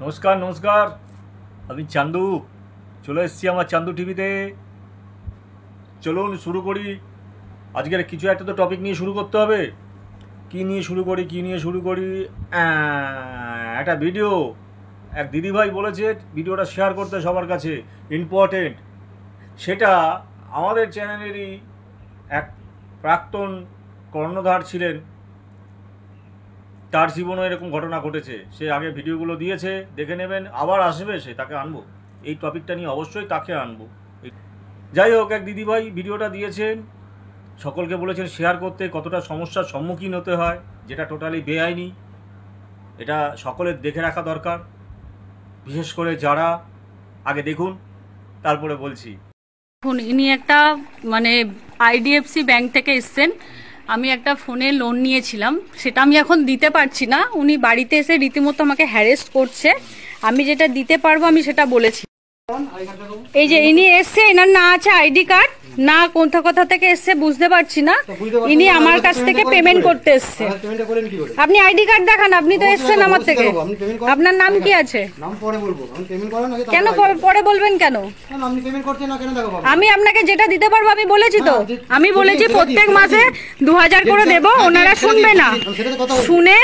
নমস্কার নমস্কার, আমি চান্দু চলে এসেছি আমার চান্দু টিভিতে। চলুন শুরু করি। আজকের কিছু একটা তো টপিক নিয়ে শুরু করতে হবে। কি নিয়ে শুরু করি একটা ভিডিও এক দিদিভাই বলেছে ভিডিওটা শেয়ার করতে সবার কাছে, ইম্পর্টেন্ট। সেটা আমাদের চ্যানেলেরই এক প্রাক্তন কর্ণধার ছিলেন, তার জীবনে এরকম ঘটনা ঘটেছে। সে আগে ভিডিওগুলো দিয়েছে, দেখে নেবেন। আবার আসবে, সে তাকে আনবো, এই টপিকটা নিয়ে অবশ্যই তাকে আনবো। যাই হোক, এক দিদিভাই ভিডিওটা দিয়েছেন, সকলকে বলেছেন শেয়ার করতে। কতটা সমস্যার সম্মুখীন হতে হয়, যেটা টোটালি বেআইনি, এটা সকলের দেখে রাখা দরকার। বিশেষ করে যারা আগে দেখুন, তারপরে বলছি। ইনি একটা আইডিএফসি ব্যাংক থেকে এসছেন। আমি একটা ফোনে লোন নিয়েছিলাম, সেটা আমি এখন দিতে পারছি না। উনি বাড়িতে এসে রীতিমতো আমাকে হ্যারেস্ট করছে। আমি যেটা দিতে পারবো আমি সেটা বলেছি। এই যে ইনি এসছে, এনার না আছে আইডি কার্ড, না কোথা থেকে এসছে বুঝতে পারছি না। ইনি আমার কাছ থেকে পেমেন্ট করতে এসছে। আপনি আইডি কার্ড দেখান, আপনি তো এসছেন আমার থেকে। আপনার নাম কি আছে? কেন পরে বলবেন কেন? আমি আপনাকে যেটা দিতে পারবো আমি বলেছি তো। আমি বলেছি প্রত্যেক মাসে 2000 করে দেবো। ওনারা শুনবে না, শুনে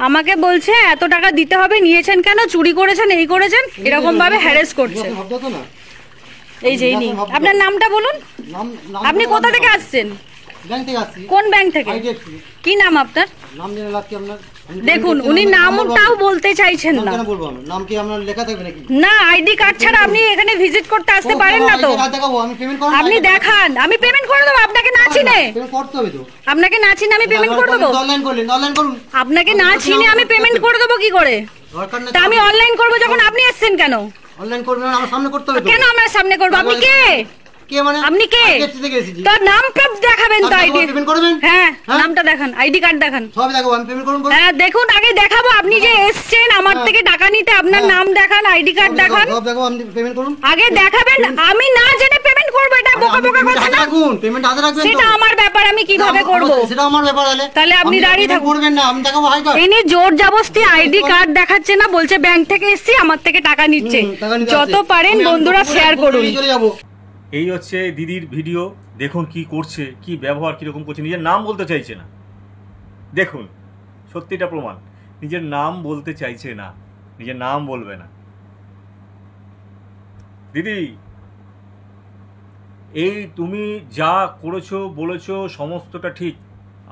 আমাকে বলছে এত টাকা দিতে হবে, নিয়েছেন কেন, চুরি করেছেন, এই করেছেন, এরকম ভাবে হ্যারেস করছে। এই যে ইনি, আপনার নামটা বলুন। আপনি কোথা থেকে আসছেন? কোন ব্যাংক থেকে? কি নাম আপনার? দেখুন, উনি নামটাও বলতে চাইছেন না। না, আইডি কার্ড ছাড়া আপনি এখানে ভিজিট করতে আসতে পারেন না তো। আপনি দেখান, আমি পেমেন্ট করে দেবো। আপনাকে না চিনে আমি পেমেন্ট করে দেবো। আপনাকে না চিনে আমি পেমেন্ট করে দেবো কি করে? তা আমি অনলাইন করবো যখন, আপনি এসছেন কেন? অনলাইন করবেন আমার সামনে করতে হবে তো। কেন আমার সামনে করব? আপনি কে? কে মানে? আপনি কে? তোর নাম প্রাপ দেখাবেন তো। আইডি পেমেন্ট করবেন? হ্যাঁ, নামটা দেখান, আইডি কার্ড দেখান। সব দেখাবো, আমি পেমেন্ট করব। হ্যাঁ দেখুন, আগে দেখাবো। আপনি যে এসেছেন আমার থেকে টাকা নিতে, আপনার নাম দেখান, আইডি কার্ড দেখান। সব দেখাবো, আপনি পেমেন্ট করুন। আগে দেখাবেন। আমি না জেনে পেমেন্ট করব, এটা বোকা কথা না। পেমেন্ট হাতে রাখবেন তো। সেটা আমার ব্যাপার, আমি কিভাবে করব সেটা আমার ব্যাপার। তাহলে আপনি দাঁড়িয়ে থাকুন, করবেন না, আমি দেখাবো আইডি কার্ড। ইনি জোর জবরদস্তি আইডি কার্ড দেখাচ্ছে না, বলছে ব্যাংক থেকে এসেছি, আমার থেকে টাকা নিচ্ছে। যত পারেন বন্ধুরা শেয়ার করুন। এই হচ্ছে দিদির ভিডিও। দেখুন কি করছে, কি ব্যবহার কীরকম করছে। নিজের নাম বলতে চাইছে না। দেখুন, সত্যিটা প্রমাণ। নিজের নাম বলতে চাইছে না, নিজের নাম বলবে না। দিদি, এই তুমি যা করেছো বলেছো সমস্তটা ঠিক।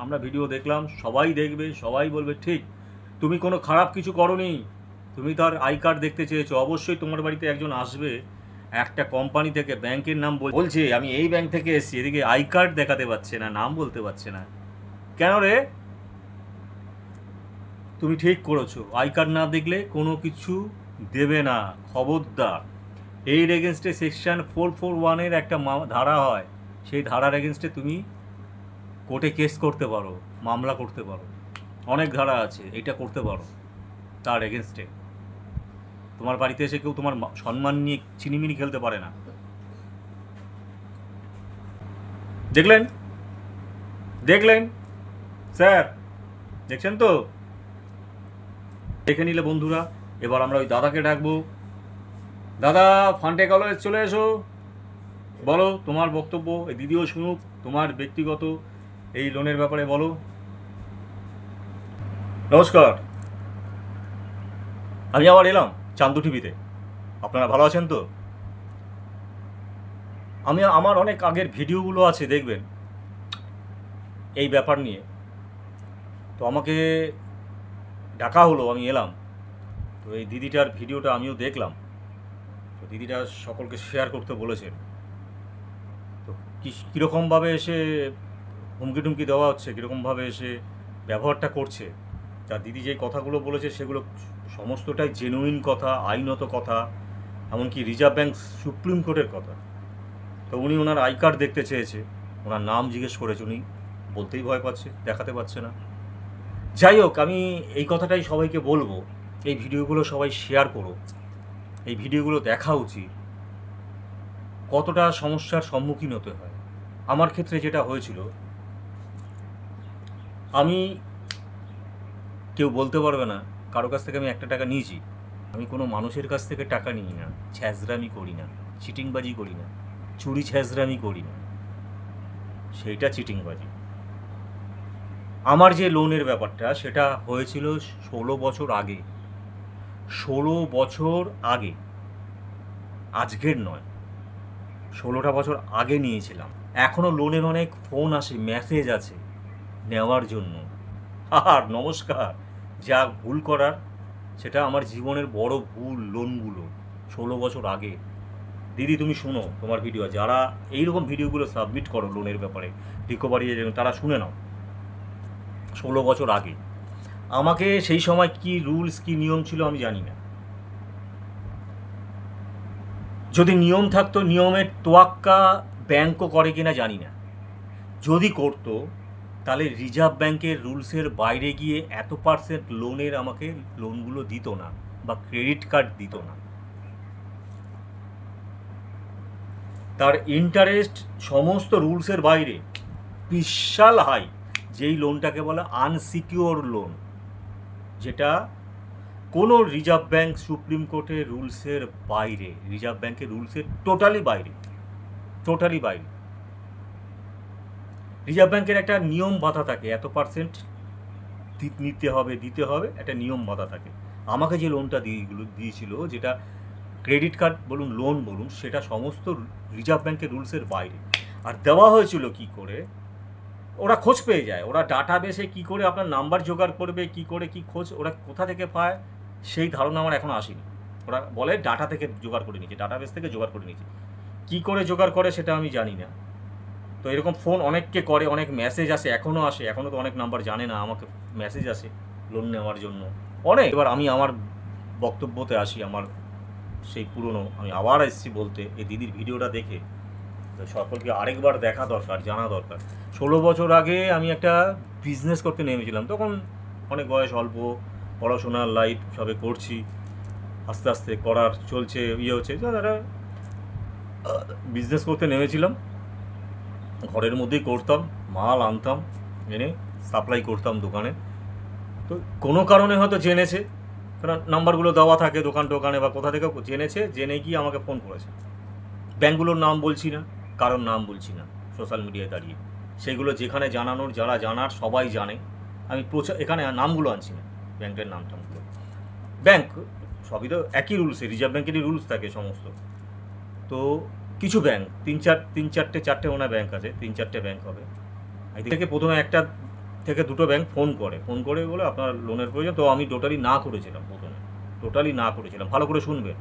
আমরা ভিডিও দেখলাম, সবাই দেখবে, সবাই বলবে ঠিক। তুমি কোনো খারাপ কিছু করোনি। তুমি তার আই কার্ড দেখতে চেয়েছো। অবশ্যই তোমার বাড়িতে একজন আসবে, একটা কোম্পানি থেকে, ব্যাংকের নাম বলছে আমি এই ব্যাংক থেকে এসেছি, এদিকে আই কার্ড দেখাতে পারছে না, নাম বলতে পারছে না। কেন রে? তুমি ঠিক করেছো, আই কার্ড না দেখলে কোনো কিছু দেবে না, খবরদার। এর এগেনস্টে সেকশন 441-এর একটা ধারা হয়, সেই ধারার এগেনস্টে তুমি কোর্টে কেস করতে পারো, মামলা করতে পারো। অনেক ধারা আছে, এইটা করতে পারো তার এগেনস্টে। তোমার বাড়িতে এসে কেউ তোমার সম্মান নিয়ে চিনিমিনি খেলতে পারে না। দেখলেন স্যার? দেখছেন তো? দেখে নিলে বন্ধুরা। এবার আমরা ওই দাদাকে ডাকবো। দাদা, ফান্টে কলেজ চলে এসো, বলো তোমার বক্তব্য। এই দিদিও শুনুক, তোমার ব্যক্তিগত এই লোনের ব্যাপারে বলো। নমস্কার, আমি আবার এলাম চান্দু টিভিতে। আপনারা ভালো আছেন তো? আমার অনেক আগের ভিডিওগুলো আছে, দেখবেন এই ব্যাপার নিয়ে। তো আমাকে ডাকা হলো, আমি এলাম। তো এই দিদিটার ভিডিওটা আমিও দেখলাম। তো দিদিটা সকলকে শেয়ার করতে বলেছেন। তো কীরকমভাবে এসে হুমকি টুমকি দেওয়া হচ্ছে, কীরকমভাবে এসে ব্যবহারটা করছে, তা দিদি যে কথাগুলো বলেছে সেগুলো সমস্তটাই জেনুইন কথা, আইনত কথা, এমনকি রিজার্ভ ব্যাংক, সুপ্রিম কোর্টের কথা। তো উনি ওনার আই কার্ড দেখতে চেয়েছে, ওনার নাম জিজ্ঞেস করেছে, উনি বলতেই ভয় পাচ্ছে, দেখাতে পারছে না। যাই হোক, আমি এই কথাটাই সবাইকে বলবো, এই ভিডিওগুলো সবাই শেয়ার করো। এই ভিডিওগুলো দেখা উচিত। কতটা সমস্যার সম্মুখীন হতে হয়। আমার ক্ষেত্রে যেটা হয়েছিল, আমি, কেউ বলতে পারবে না কারো কাছ থেকে আমি 1 টাকা নিয়েছি। আমি কোনো মানুষের কাছ থেকে টাকা নিই না, ছ্যাঁচড়ামি করি না, চিটিংবাজি করি না, চুরি ছ্যাঁচড়ামি করি না, সেইটা চিটিংবাজি। আমার যে লোনের ব্যাপারটা সেটা হয়েছিল 16 বছর আগে, 16 বছর আগে, আজকের নয়, 16টা বছর আগে নিয়েছিলাম। এখনও লোনের অনেক ফোন আসে, মেসেজ আছে নেওয়ার জন্য। আর নমস্কার, যা ভুল করার সেটা আমার জীবনের বড় ভুল, লোনগুলো 16 বছর আগে। দিদি তুমি শুনো, তোমার ভিডিও যারা এইরকম ভিডিওগুলো সাবমিট করো লোনের ব্যাপারে, রিকভারি তারা শুনে নাও। 16 বছর আগে আমাকে সেই সময় কি রুলস কি নিয়ম ছিল আমি জানি না। যদি নিয়ম থাকতো, নিয়মের তোয়াক্কা ব্যাংকও করে কিনা জানি না। যদি করতো তাহলে রিজার্ভ ব্যাংকের রুলসের বাইরে গিয়ে এত পার্সেন্ট লোনের আমাকে লোনগুলো দিত না, বা ক্রেডিট কার্ড দিত না। তার ইন্টারেস্ট সমস্ত রুলসের বাইরে, বিশাল হাই। যেই লোনটাকে বলে আনসিকিউর লোন, যেটা কোনো রিজার্ভ ব্যাংক সুপ্রিম কোর্টের রুলসের বাইরে, রিজার্ভ ব্যাংকের রুলসের টোটালি বাইরে, টোটালি বাইরে। রিজার্ভ ব্যাংকের একটা নিয়ম বাঁধা থাকে, এত পার্সেন্ট নিতে হবে, দিতে হবে, একটা নিয়ম বাঁধা থাকে। আমাকে যে লোনটা দিয়েছিল, যেটা ক্রেডিট কার্ড বলুন, লোন বলুন, সেটা সমস্ত রিজার্ভ ব্যাংকের রুলসের বাইরে। আর দেওয়া হয়েছিল কি করে, ওরা খোঁজ পেয়ে যায়, ওরা ডাটাবেসে কি করে আপনার নাম্বার জোগাড় করবে, কি করে কি খোঁজ, ওরা কোথা থেকে পায় সেই ধারণা আমার এখনও আসেনি। ওরা বলে ডাটা থেকে জোগাড় করে নিয়েছে, ডাটাবেস থেকে জোগাড় করে নিয়েছে, কী করে জোগাড় করে সেটা আমি জানি না। তো এরকম ফোন অনেককে করে, অনেক মেসেজ আসে, এখনও আসে, এখনও তো অনেক নাম্বার জানে না, আমাকে মেসেজ আসে লোন নেওয়ার জন্য অনেক। এবার আমি আমার বক্তব্যতে আসি, আমার সেই পুরনো, আমি আবার এসেছি বলতে, এই দিদির ভিডিওটা দেখে সকলকে আরেকবার দেখা দরকার, জানা দরকার। 16 বছর আগে আমি একটা বিজনেস করতে নেমেছিলাম, তখন অনেক বয়স, অল্প পড়াশোনার লাইফ সবে করছি, আস্তে আস্তে করার চলছে, হচ্ছে, যারা বিজনেস করতে নেমেছিলাম। ঘরের মধ্যেই করতাম, মাল আনতাম, এনে সাপ্লাই করতাম দোকানে। তো কোনো কারণে হয়তো জেনেছে, কারণ নাম্বারগুলো দেওয়া থাকে দোকানে বা কোথা থেকে জেনেছে, জেনে গিয়ে আমাকে ফোন করেছে। ব্যাঙ্কগুলোর নাম বলছি না, কারণ নাম বলছি না সোশ্যাল মিডিয়ায় দাঁড়িয়ে, সেগুলো যেখানে জানানোর, যারা জানার সবাই জানে। আমি এখানে নামগুলো আনছি না, ব্যাংকের নামটামগুলো। ব্যাংক সবই তো একই রুলসে, রিজার্ভ ব্যাংকেরই রুলস থাকে সমস্ত। তো কিছু ব্যাংক, তিন চারটে ওনার ব্যাংক আছে, 3-4টে ব্যাংক হবে। এই থেকে প্রথমে একটা থেকে দুটো ব্যাংক ফোন করে বলে আপনার লোনের প্রয়োজন। তো আমি টোটালি না করেছিলাম, প্রথমে টোটালি না করেছিলাম। ভালো করে শুনবেন,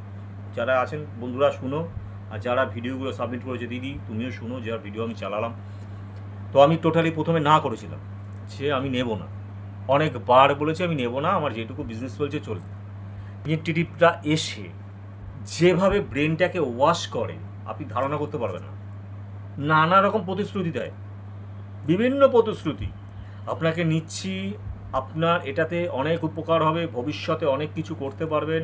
যারা আছেন বন্ধুরা শুনো, আর যারা ভিডিওগুলো সাবমিট করেছে দিদি তুমিও শুনো, যার ভিডিও আমি চালালাম। তো আমি টোটালি প্রথমে না করেছিলাম, সে আমি নেব না, অনেকবার বলেছি আমি নেব না, আমার যেটুকু বিজনেস চলছে চলবে। ইনজেকটিভটা এসে যেভাবে ব্রেনটাকে ওয়াশ করে আপনি ধারণা করতে পারবেন না। নানা রকম প্রতিশ্রুতি দেয়, বিভিন্ন প্রতিশ্রুতি, আপনাকে নিচ্ছি, আপনার এটাতে অনেক উপকার হবে, ভবিষ্যতে অনেক কিছু করতে পারবেন,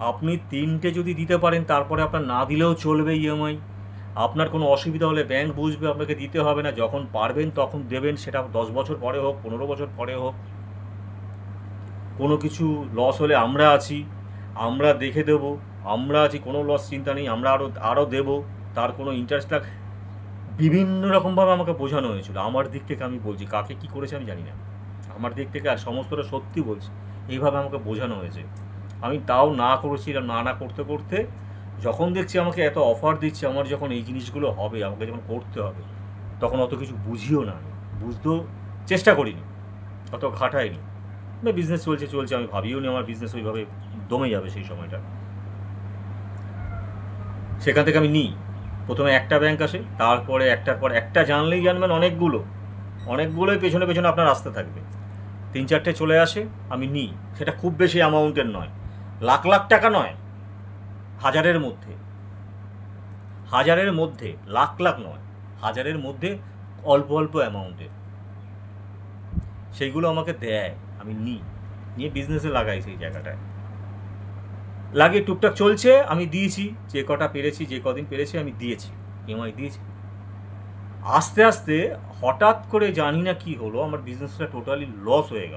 আপনি 3টে যদি দিতে পারেন তারপরে আপনার না দিলেও চলবে ইএমআই, আপনার কোনো অসুবিধা হলে ব্যাংক বুঝবে, আপনাকে দিতে হবে না, যখন পারবেন তখন দেবেন, সেটা 10 বছর পরে হোক, 15 বছর পরে হোক। কোনো কিছু লস হলে আমরা আছি, আমরা দেখে দেব, আমরা আছি, কোনো লস চিন্তা নেই, আমরা আরও দেবো, তার কোনো ইন্টারেস্ট লাগ, বিভিন্ন রকমভাবে আমাকে বোঝানো হয়েছিল। আমার দিক থেকে আমি বলছি, কাকে কী করেছে আমি জানি না, আমার দিক থেকে আর সমস্তটা সত্যি বলছি, এইভাবে আমাকে বোঝানো হয়েছে। আমি তাও না করেছিলাম, না করতে করতে যখন দেখছি আমাকে এত অফার দিচ্ছে, আমার যখন এই জিনিসগুলো হবে, আমাকে যখন করতে হবে, তখন অত কিছু বুঝিও না, আমি বুঝতেও চেষ্টা করিনি, অত ঘাটাইনি। বিজনেস চলছে, আমি ভাবিও নি আমার বিজনেস ওইভাবে দমে যাবে সেই সময়টা। সেখান থেকে আমি নিই, প্রথমে একটা ব্যাংক আসে, তারপরে একটার পর একটা, জানলেই জানবেন অনেকগুলোই পেছনে আপনার আসতে থাকবে। 3-4টে চলে আসে, আমি নিই, সেটা খুব বেশি অ্যামাউন্টের নয়, লাখ টাকা নয়, হাজারের মধ্যে, লাখ নয়, হাজারের মধ্যে অল্প অ্যামাউন্টের, সেইগুলো আমাকে দেয়, আমি নিয়ে বিজনেসে লাগাই, সেই জায়গাটায় লাগিয়ে টুকটাক চলছে, আমি দিয়েছি যে কটা পেরেছি, যে কদিন পেরেছি আমি দিয়েছি, ইএমআই দিয়েছি। আস্তে আস্তে হঠাৎ করে জানি না কি হলো, আমার বিজনেসটা টোটালি লস হয়ে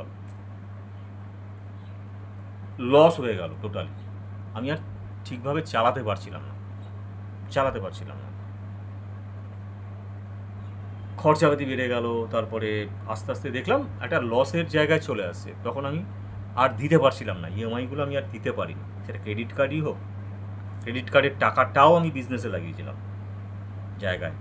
গেল টোটালি। আমি আর ঠিকভাবে চালাতে পারছিলাম না। খরচাপাতি বেড়ে গেল, তারপরে আস্তে আস্তে দেখলাম একটা লসের জায়গায় চলে আসছে। তখন আমি আর দিতে পারছিলাম না, ইএমআইগুলো আমি আর দিতে পারিনি। সেটা ক্রেডিট কার্ডই হোক, ক্রেডিট কার্ডের টাকাটাও আমি বিজনেসে লাগিয়েছিলাম জায়গায়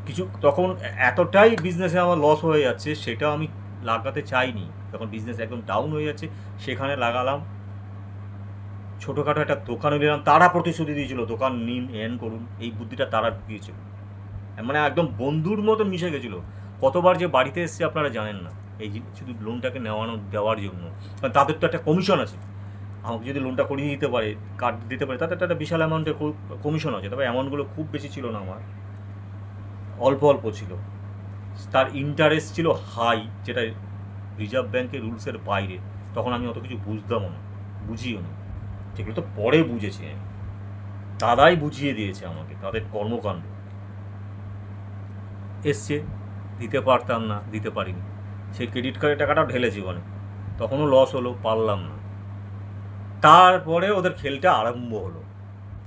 কিছু। তখন এতটাই বিজনেসে আমার লস হয়ে যাচ্ছে, সেটাও আমি লাগাতে চাইনি। যখন বিজনেস একদম ডাউন হয়ে যাচ্ছে, সেখানে লাগালাম। ছোটোখাটো একটা দোকানে নিলাম, তারা প্রতিশ্রুতি দিয়েছিল দোকান নিন, করুন, এই বুদ্ধিটা তারা ঢুকিয়েছিল। মানে একদম বন্ধুর মতো মিশে গেছিলো। কতবার যে বাড়িতে এসছে আপনারা জানেন না, এই শুধু লোনটাকে দেওয়ার জন্য। কারণ তাদের তো একটা কমিশন আছে, আমাকে যদি লোনটা করিয়ে দিতে পারে, কার্ড দিতে পারে, তাদের একটা বিশাল অ্যামাউন্টের কমিশন আছে। তবে অ্যামাউন্টগুলো খুব বেশি ছিল না, আমার অল্প অল্প ছিল। তার ইন্টারেস্ট ছিল হাই, যেটা রিজার্ভ ব্যাঙ্কের রুলসের বাইরে। তখন আমি অত কিছু বুঝিও না, যেগুলো তো পরে বুঝেছি আমি। দাদাই বুঝিয়ে দিয়েছে আমাকে, তাদের কর্মকাণ্ড। এসছে, দিতে পারতাম না, দিতে পারিনি। সেই ক্রেডিট কার্ডের টাকাটাও ঢেলে জীবনে, তখনও লস হলো, পারলাম না। তারপরে ওদের খেলটা আরম্ভ হলো।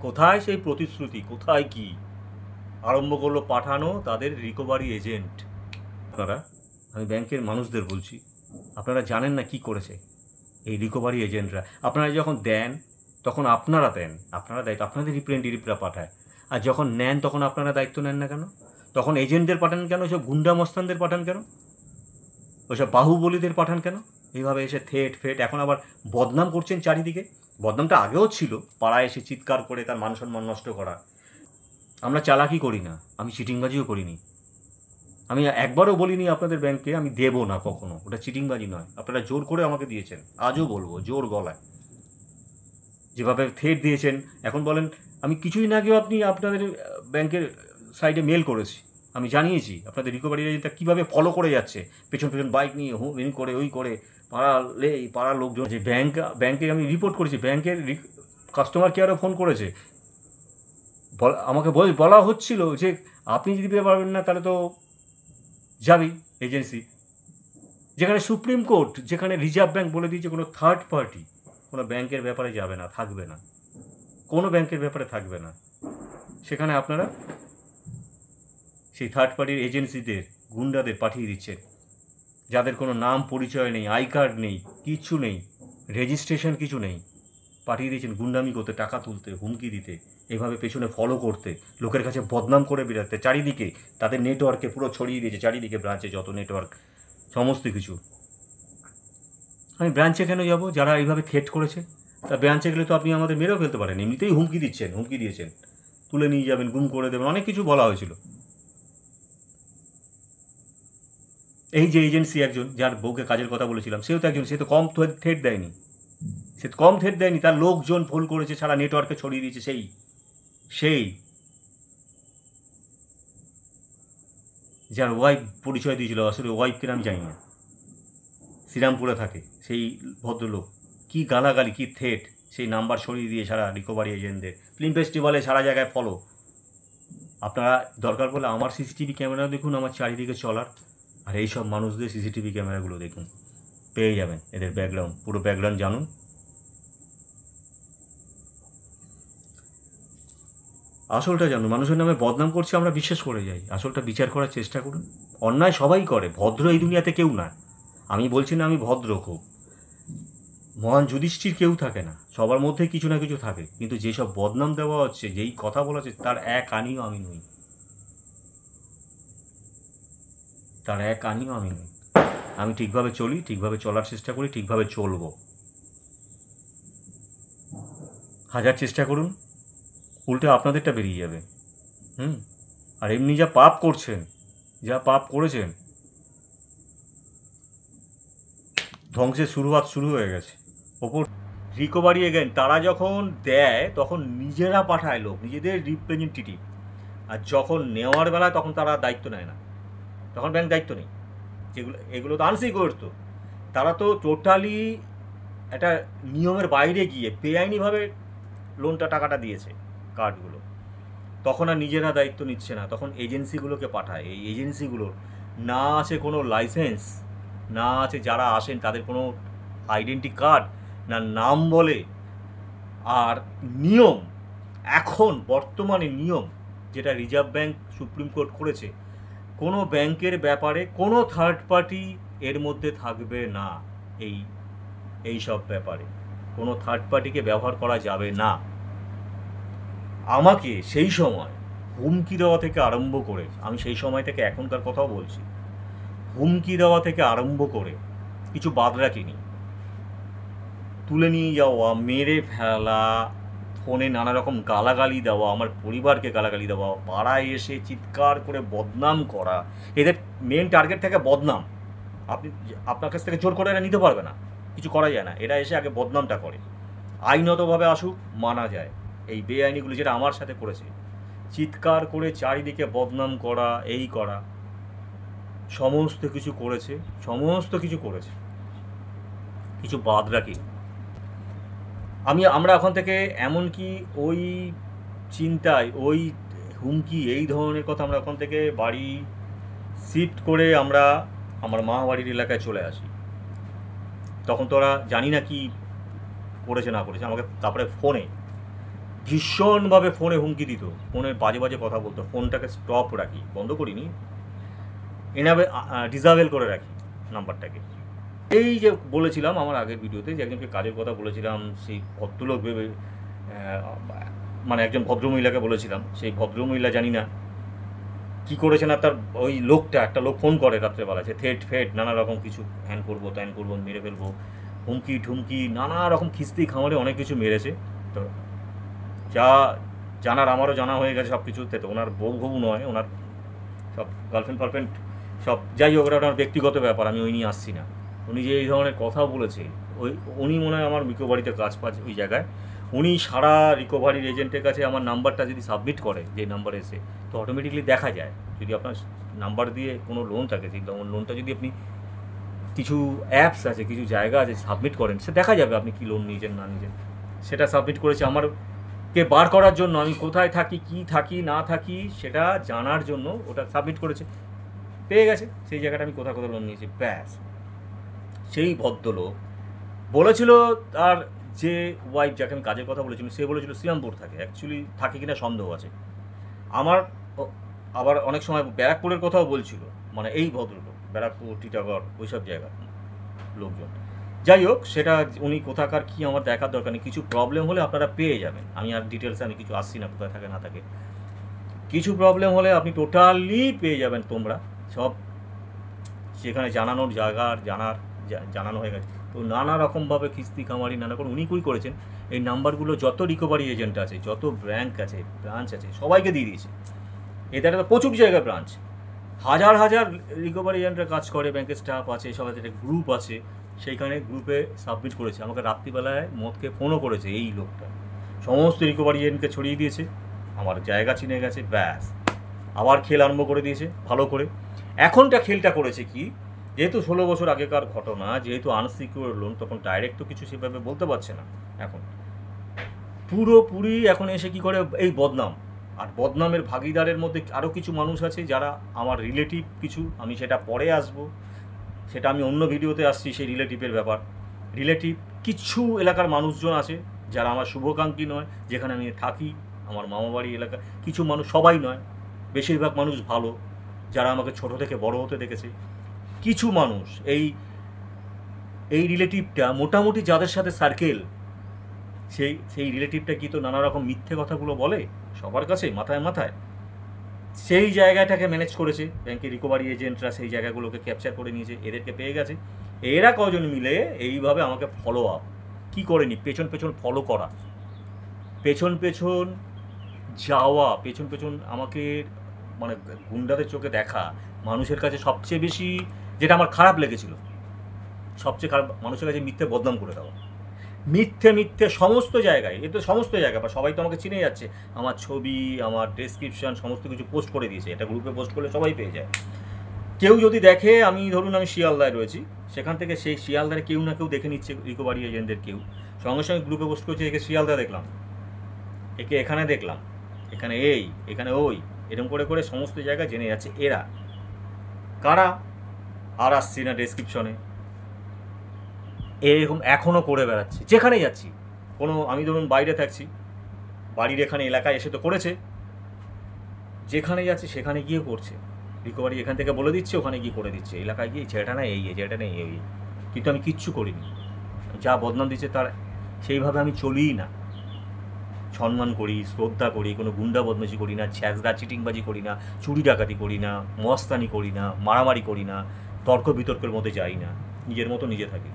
কোথায় সেই প্রতিশ্রুতি, কোথায় কি আরম্ভ করলো পাঠানো তাদের রিকভারি এজেন্ট। আপনারা, আমি ব্যাংকের মানুষদের বলছি, আপনারা জানেন না কি করেছে এই রিকভারি এজেন্টরা। আপনারা যখন দেন তখন আপনারা দেন, আপনারা দায়িত্ব, আপনাদের রিপ্রেজেন্টেটিভরা পাঠায়। আর যখন নেন তখন আপনারা দায়িত্ব নেন না কেন? তখন এজেন্টদের পাঠান কেন? ওইসব গুন্ডা মস্তানদের পাঠান কেন? ওইসব বাহুবলীদের পাঠান কেন? এইভাবে এসে ফেট এখন আবার বদনাম করছেন চারিদিকে। বদনামটা আগেও ছিল, পাড়ায় এসে চিৎকার করে তার মান সম্মান নষ্ট করা। আমরা চালাকি করি না, আমি চিটিংবাজিও করিনি। আমি একবারও বলিনি আপনাদের ব্যাংকে আমি দেবো না কখনো, ওটা চিটিংবাজি নয়। আপনারা জোর করে আমাকে দিয়েছেন, আজও বলবো জোর গলায়। যেভাবে থ্রেট দিয়েছেন, এখন বলেন, আমি কিছুই না আগেও আপনাদের ব্যাংকের সাইডে মেল করেছি, আমি জানিয়েছি আপনাদের রিকভারি এজেন্টটা কীভাবে ফলো করে যাচ্ছে, পেছন বাইক নিয়ে করে ওই করে পাড়ার লোকজন। যে ব্যাংকে আমি রিপোর্ট করেছি, ব্যাংকের কাস্টমার কেয়ারও ফোন করেছে। আমাকে বলা হচ্ছিল যে আপনি যদি দিতে পারবেন না তাহলে তো যাবেই এজেন্সি। যেখানে সুপ্রিম কোর্ট, যেখানে রিজার্ভ ব্যাংক বলে দিয়েছে কোনো থার্ড পার্টি কোনো ব্যাংকের ব্যাপারে যাবে না, থাকবে না, কোনো ব্যাংকের ব্যাপারে থাকবে না। সেখানে আপনারা সেই থার্ড পার্টির এজেন্সিদের, গুন্ডাদের পাঠিয়ে দিচ্ছেন, যাদের কোনো নাম পরিচয় নেই, আই কার্ড নেই, কিচ্ছু নেই, রেজিস্ট্রেশন কিছু নেই, পাঠিয়ে দিয়েছেন গুন্ডামি করতে, টাকা তুলতে, হুমকি দিতে, এভাবে পেছনে ফলো করতে, লোকের কাছে বদনাম করে বেরাতে, চারিদিকে তাদের নেটওয়ার্কে পুরো ছড়িয়ে দিয়েছে, চারিদিকে ব্রাঞ্চে যত নেটওয়ার্ক, সমস্ত কিছু। আমি ব্রাঞ্চে কেন যাব? যারা এইভাবে থ্রেট করেছে, তা ব্রাঞ্চে গেলে তো আপনি আমাদের মেরেও ফেলতে পারেন, এমনিতেই হুমকি দিয়েছেন, তুলে নিয়ে যাবেন, গুম করে দেবেন, অনেক কিছু বলা হয়েছিল। এই যে এজেন্সি একজন, যার বউকে কাজের কথা বলেছিলাম, সেও তো একজন, সে তো কম থ্রেট দেয়নি, তার লোকজন ফোন করেছে, সারা নেটওয়ার্কে ছড়িয়ে দিয়েছে। সেই যার ওয়াইফ পরিচয় দিয়েছিল, আসলে ওয়াইফকে আমি জানি না, শ্রীরামপুরে থাকে সেই ভদ্রলোক, কি গালাগালি, কি থ্রেট, সেই নাম্বার ছড়িয়ে দিয়ে সারা রিকভারি এজেন্টদের। ফিল্ম ফেস্টিভ্যালে সারা জায়গায় ফলো। আপনারা দরকার পড়লে আমার সিসিটিভি ক্যামেরা দেখুন, আমার চারিদিকে চলার, আর এইসব মানুষদের সিসিটিভি ক্যামেরাগুলো দেখুন, পেয়ে যাবেন এদের ব্যাকগ্রাউন্ড, পুরো ব্যাকগ্রাউন্ড জানুন। আসলটা জানুন। মানুষের নামে বদনাম করছে, আমরা বিশ্বাস করে যাই। আসলটা বিচার করার চেষ্টা করুন। অন্যায় সবাই করে, ভদ্র এই দুনিয়াতে কেউ না। আমি বলছি না আমি ভদ্র, খুব মহান যুধিষ্ঠির কেউ থাকে না, সবার মধ্যে কিছু না কিছু থাকে। কিন্তু যেসব বদনাম দেওয়া হচ্ছে, যেই কথা বলা হচ্ছে, তার এক আনিও আমি নই, আমি ঠিকভাবে চলি, ঠিকভাবে চলার চেষ্টা করি, ঠিকভাবে চলবো। হাজার চেষ্টা করুন, উল্টে আপনাদেরটা বেরিয়ে যাবে। আর এমনি যা পাপ করছেন, যা পাপ করেছেন, ধ্বংসের শুরু হয়ে গেছে। ওপর রিকভারি এজেন্ট তারা যখন দেয় তখন নিজেরা পাঠায় লোক, নিজেদের রিপ্রেজেন্টেটিভ। আর যখন নেওয়ার বেলায় তখন তারা দায়িত্ব নেয় না, তখন ব্যাংক দায়িত্ব নেই। এগুলো তো আনসিকিউরড, তো তারা তো টোটালি একটা নিয়মের বাইরে গিয়ে বেআইনিভাবে টাকাটা দিয়েছে, কার্ডগুলো। তখন আর নিজেরা দায়িত্ব নিচ্ছে না, তখন এজেন্সিগুলোকে পাঠায়। এই এজেন্সিগুলোর না আছে কোনো লাইসেন্স, না আছে যারা আসেন তাদের কোনো আইডেন্টি কার্ড, না নাম বলে, আর নিয়ম, এখন বর্তমানে নিয়ম যেটা রিজার্ভ ব্যাংক সুপ্রিম কোর্ট করেছে, কোনো ব্যাংকের ব্যাপারে কোনো থার্ড পার্টি এর মধ্যে থাকবে না। এই সব ব্যাপারে কোনো থার্ড পার্টিকে ব্যবহার করা যাবে না। আমাকে সেই সময় হুমকি দেওয়া থেকে আরম্ভ করে, আমি সেই সময় থেকে এখনকার কথাও বলছি, হুমকি দেওয়া থেকে আরম্ভ করে কিছু বাদ রাখিনি। তুলে নিয়ে যাওয়া, মেরে ফেলা, ফোনে নানা রকম গালাগালি দেওয়া, আমার পরিবারকে গালাগালি দেওয়া, পাড়ায় এসে চিৎকার করে বদনাম করা। এদের মেন টার্গেট থাকে বদনাম। আপনার কাছ থেকে জোর করে এরা নিতে পারবে না, কিছু করা যায় না। এরা এসে আগে বদনামটা করে। আইনতভাবে আসুক, মানা যায়। এই বেআইনিগুলো যেটা আমার সাথে করেছে, চিৎকার করে চারিদিকে বদনাম করা, এই করা, সমস্ত কিছু করেছে, কিছু বাদ রাখি। আমরা এখন থেকে এমনকি ওই চিন্তায়, ওই হুমকি, এই ধরনের কথা আমরা এখন থেকে বাড়ি শিফট করে আমরা আমার মা বাড়ির এলাকায় চলে আসি। তখন তো ওরা জানি না কি করেছে না করেছে। আমাকে তারপরে ভীষণভাবে ফোনে হুমকি দিত, ফোনে বাজে বাজে কথা বলতো। ফোনটাকে স্টপ রাখি, বন্ধ করিনি, ডিসেবল করে রাখি নাম্বারটাকে। এই যে বলেছিলাম আমার আগের ভিডিওতে যে একজনকে কাজের কথা বলেছিলাম, সেই ভদ্রলোক ভেবে, মানে একজন ভদ্রমহিলাকে বলেছিলাম, সেই ভদ্রমহিলা জানি না কী করেছে না, তার ওই একটা লোক ফোন করে রাত্রেবেলা, যে ফেট নানা রকম কিছু, হ্যান করবো ত্যান করবো, মেরে ফেলবো, হুমকি ঠুমকি, নানা রকম খিস্তি খামারে অনেক কিছু মেরেছে। তো যা জানার আমারও জানা হয়ে গেছে সব কিছুতে। তো ওনার বউ নয়, ওনার সব গার্লফ্রেন্ড সব, যাই হোক, ওটা ওনার ব্যক্তিগত ব্যাপার, আমি ওই নিয়ে আসছি না। উনি যে এই ধরনের কথা বলেছে, উনি মনে হয় আমার রিকভারিতে কাজ পাচ্ছে ওই জায়গায়। উনি সারা রিকভারির এজেন্টের কাছে আমার নাম্বারটা যদি সাবমিট করে, যে নাম্বারে এসে, তো অটোমেটিকলি দেখা যায়। যদি আপনার নাম্বার দিয়ে কোনো লোন থাকে, সেই লোনটা যদি আপনি কিছু অ্যাপস আছে, কিছু জায়গা আছে, সাবমিট করেন, সে দেখা যাবে আপনি কি লোন নিয়েছেন না নিয়েছেন। সেটা সাবমিট করেছে আমারকে বার করার জন্য, আমি কোথায় থাকি, কি থাকি না থাকি সেটা জানার জন্য ওটা সাবমিট করেছে, পেয়ে গেছে সেই জায়গাটা আমি কোথায় লোন নিয়েছি। ব্যাস, সেই ভদ্রলোক বলেছিল তার যে ওয়াইফ, যাকে আমি কাজের কথা বলেছিলাম, সে বলেছিল শ্রীরামপুর থাকে। অ্যাকচুয়ালি থাকে কিনা সন্দেহ আছে আমার। আবার অনেক সময় ব্যারাকপুরের কথাও বলছিল, মানে এই ভদ্রলোক ব্যারাকপুর, টিটাগড়, ওইসব জায়গার লোকজন। যাই হোক, সেটা উনি কোথাকার কি আমার দেখার দরকার নেই। কিছু প্রবলেম হলে আপনারা পেয়ে যাবেন। আমি আর ডিটেলসে আমি কিছু আসছি না, কোথায় থাকে না থাকে। কিছু প্রবলেম হলে আপনি টোটালি পেয়ে যাবেন। তোমরা সব সেখানে জানানোর জায়গার জানানো হয়ে গেছে। তো নানা রকমভাবে খিস্তি খামারি নানা করে উনি করেছেন। এই নাম্বারগুলো যত রিকভারি এজেন্ট আছে, যত ব্রাঞ্চ আছে, সবাইকে দিয়ে দিয়েছে। এদের একটা প্রচুর জায়গায় ব্রাঞ্চ, হাজার রিকভারি এজেন্টরা কাজ করে, ব্যাংকের স্টাফ আছে, সবাই একটা গ্রুপ আছে, সেইখানে গ্রুপে সাবমিট করেছে। আমাকে রাত্রিবেলায় মদকে ফোনও করেছে এই লোকটা, সমস্ত রিকভারি এজেন্টকে ছড়িয়ে দিয়েছে, আমার জায়গা চিনে গেছে। ব্যাস, আবার খেল আরম্ভ করে দিয়েছে ভালো করে। এখনটা খেলটা করেছে কি, যেহেতু 16 বছর আগেকার ঘটনা, যেহেতু আনসিকিউর লোন, তখন ডাইরেক্ট তো কিছু সেভাবে বলতে পারছে না। এখন পুরোপুরি এখন এসে কি করে, এই বদনাম। আর বদনামের ভাগিদারের মধ্যে আরও কিছু মানুষ আছে যারা আমার রিলেটিভ কিছু, আমি সেটা পরে আসবো, সেটা আমি অন্য ভিডিওতে আসছি সেই রিলেটিভের ব্যাপার। রিলেটিভ কিছু এলাকার মানুষজন আছে যারা আমার শুভকাঙ্ক্ষী নয়, যেখানে আমি থাকি, আমার মামাবাড়ি এলাকা। কিছু মানুষ, সবাই নয়, বেশিরভাগ মানুষ ভালো, যারা আমাকে ছোট থেকে বড় হতে দেখেছে। কিছু মানুষ, এই রিলেটিভটা মোটামুটি যাদের সাথে সার্কেল, সেই রিলেটিভটা কি তো নানা রকম মিথ্যে কথাগুলো বলে সবার কাছে, মাথায়। সেই জায়গাটাকে ম্যানেজ করেছে ব্যাংকের রিকভারি এজেন্টরা, সেই জায়গাগুলোকে ক্যাপচার করে নিয়েছে, এদেরকে পেয়ে গেছে। এরা কজন মিলে এইভাবে আমাকে ফলো আপ, কী করেনি, পেছন ফলো করা, পেছন যাওয়া, পেছন আমাকে, মানে গুন্ডাদের চোখে দেখা। মানুষের কাছে সবচেয়ে বেশি যেটা আমার খারাপ লেগেছিল, সবচেয়ে খারাপ, মানুষের কাছে মিথ্যে বদনাম করে দেওয়া। মিথ্যে সমস্ত জায়গায়, এ তো সমস্ত জায়গা, বা সবাই তো আমাকে চিনে যাচ্ছে। আমার ছবি, আমার ডেসক্রিপশান সমস্ত কিছু পোস্ট করে দিয়েছে। এটা গ্রুপে পোস্ট করলে সবাই পেয়ে যায়। কেউ যদি দেখে, ধরুন আমি শিয়ালদায় রয়েছি, সেখান থেকে সেই শিয়ালদায় কেউ না কেউ দেখে নিচ্ছে, রিকভারি এজেন্টদের কেউ সঙ্গে গ্রুপে পোস্ট করছে, একে শিয়ালদা দেখলাম, একে এখানে দেখলাম, এখানে এখানে ওই, এরকম করে সমস্ত জায়গায় জেনে যাচ্ছে। এরা কারা আর আসছি না ডেসক্রিপশনে, এরকম এখনও করে বেড়াচ্ছে, যেখানে যাচ্ছি কোনো আমি ধরুন বাইরে থাকছি, বাড়ির এখানে এলাকায় এসে তো করেছে, যেখানে যাচ্ছে সেখানে গিয়ে করছে, রিকভারি এখান থেকে বলে দিচ্ছে, ওখানে গিয়ে করে দিচ্ছে, এলাকায় গিয়ে ছেলেটা না এই ছেলেটা নেই এই, কিন্তু আমি কিচ্ছু করিনি। যা বদনাম দিচ্ছে তার সেইভাবে আমি চলিই না। সম্মান করি, শ্রদ্ধা করি, কোনো গুন্ডা বদমাশি করি না, ছ্যাঁচড়া চিটিংবাজি করি না, চুরি ডাকাতি করি না, মস্তানি করি না, মারামারি করি না, তর্ক বিতর্কের মধ্যে যাই না, নিজের মতো নিজে থাকি।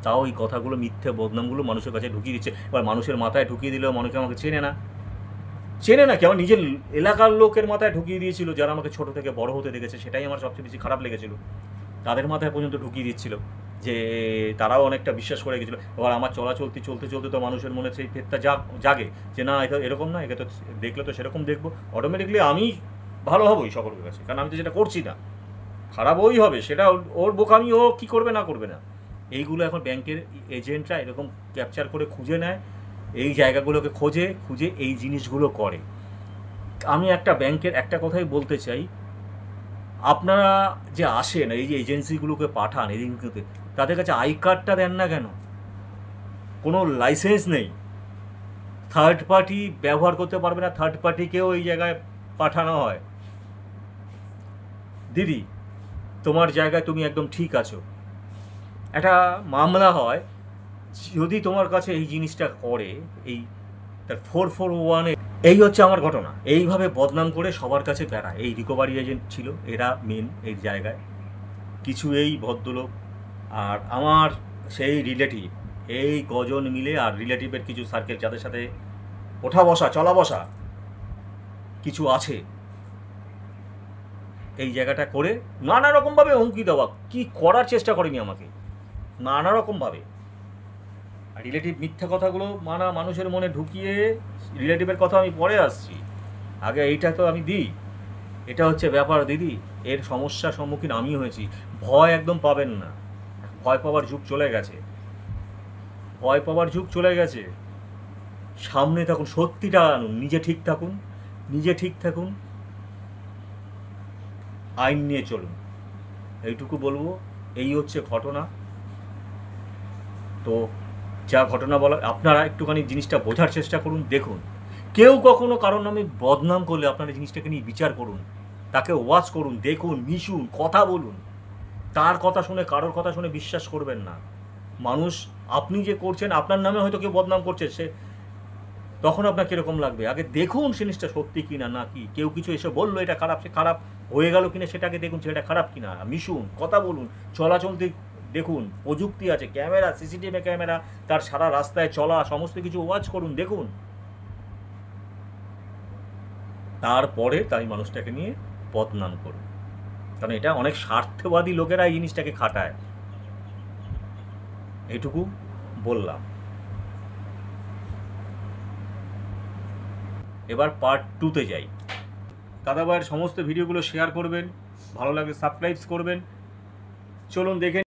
তাও এই কথাগুলো, মিথ্যে বদনামগুলো মানুষের কাছে ঢুকিয়ে দিচ্ছে। এবার মানুষের মাথায় ঢুকিয়ে দিলেও মানুষকে আমাকে চেনে না কি, আমার নিজের এলাকার লোকের মাথায় ঢুকিয়ে দিয়েছিল, যারা আমাকে ছোট থেকে বড় হতে দেখেছে, সেটাই আমার সবচেয়ে বেশি খারাপ লেগেছিল। তাদের মাথায় পর্যন্ত ঢুকিয়ে দিচ্ছিল যে তারাও অনেকটা বিশ্বাস করে গেছিলো। এবার আমার চলতে চলতে তো মানুষের মনে সেই ফেরটা জাগে যে না, এটা এরকম না, একে তো দেখলে তো সেরকম দেখবো, অটোমেটিকলি আমি ভালো হবই সকলের কাছে, কারণ আমি তো যেটা করছি না, খারাপ ওই হবে, সেটা ওর বোকামি, ও কী করবে না করবে না। এইগুলো এখন ব্যাংকের এজেন্টরা এরকম ক্যাপচার করে খুঁজে নেয়, এই জায়গাগুলোকে খুঁজে এই জিনিসগুলো করে। আমি একটা ব্যাংকের একটা কথাই বলতে চাই, আপনারা যে আসেন, এই যে এজেন্সিগুলোকে পাঠান, এজেন্সিগুলোতে তাদের কাছে আই কার্ডটা দেন না কেন? কোনো লাইসেন্স নেই, থার্ড পার্টি ব্যবহার করতে পারবে না, থার্ড পার্টিকেও এই জায়গায় পাঠানো হয়। দিদি, তোমার জায়গায় তুমি একদম ঠিক আছো, একটা মামলা হয়, যদি তোমার কাছে এই জিনিসটা করে, এই তার 441-এ, এই হচ্ছে আমার ঘটনা। এইভাবে বদনাম করে সবার কাছে বেড়ায়। এই রিকভারি এজেন্ট ছিল, এরা মেন এই জায়গায়, কিছু এই ভদ্রলোক আর আমার সেই রিলেটিভ, এই কজন মিলে, আর রিলেটিভের কিছু সার্কেল যাদের সাথে ওঠা বসা চলা বসা কিছু আছে, এই জায়গাটা করে নানা রকমভাবে হুমকি দেওয়া, কি করার চেষ্টা করেনি আমাকে, নানা রকমভাবে। আর রিলেটিভ মিথ্যা কথাগুলো মানুষের মনে ঢুকিয়ে, রিলেটিভের কথা আমি পরে আসছি, আগে এইটা তো আমি দিই। এটা হচ্ছে ব্যাপার দিদি, এর সমস্যার সম্মুখীন আমি হয়েছি। ভয় একদম পাবেন না, ভয় পাওয়ার যুগ চলে গেছে, ভয় পাওয়ার যুগ চলে গেছে। সামনে থাকুন, সত্যিটা আনুন, নিজে ঠিক থাকুন, আইন নিয়ে চলুন, এইটুকু বলবো। এই হচ্ছে ঘটনা। তো যা ঘটনা বলা, আপনারা একটুখানি জিনিসটা বোঝার চেষ্টা করুন, দেখুন। কেউ কখনো কারোর নামে বদনাম করলে আপনারা জিনিসটাকে নিয়ে বিচার করুন, তাকে ওয়াচ করুন, দেখুন, মিশুন, কথা বলুন। তার কথা শুনে, কারোর কথা শুনে বিশ্বাস করবেন না। মানুষ, আপনি যে করছেন, আপনার নামে হয়তো কেউ বদনাম করছে, সে তখন আপনার কীরকম লাগবে, আগে দেখুন জিনিসটা সত্যি কিনা, না কি কেউ কিছু এসে বললো এটা খারাপ, সে খারাপ হয়ে গেল কিনা সেটাকে দেখুন, সেটা খারাপ কিনা, মিশুন, কথা বলুন, চলাচল দেখুন, প্রযুক্তি আছে, ক্যামেরা, সিসিটিভি ক্যামেরা, তার সারা রাস্তায় চলা সমস্ত কিছু ওয়াচ করুন, দেখুন, তারপরে তাই মানুষটাকে নিয়ে বদনাম করুন। কারণ এটা অনেক স্বার্থবাদী লোকেরা এই জিনিসটাকে খাটায়। এইটুকু বললাম। এবার পার্ট 2-তে যাই। দাদাভাইয়ের সমস্ত ভিডিওগুলো শেয়ার করবেন, ভালো লাগলে সাবস্ক্রাইব করবেন। চলুন দেখে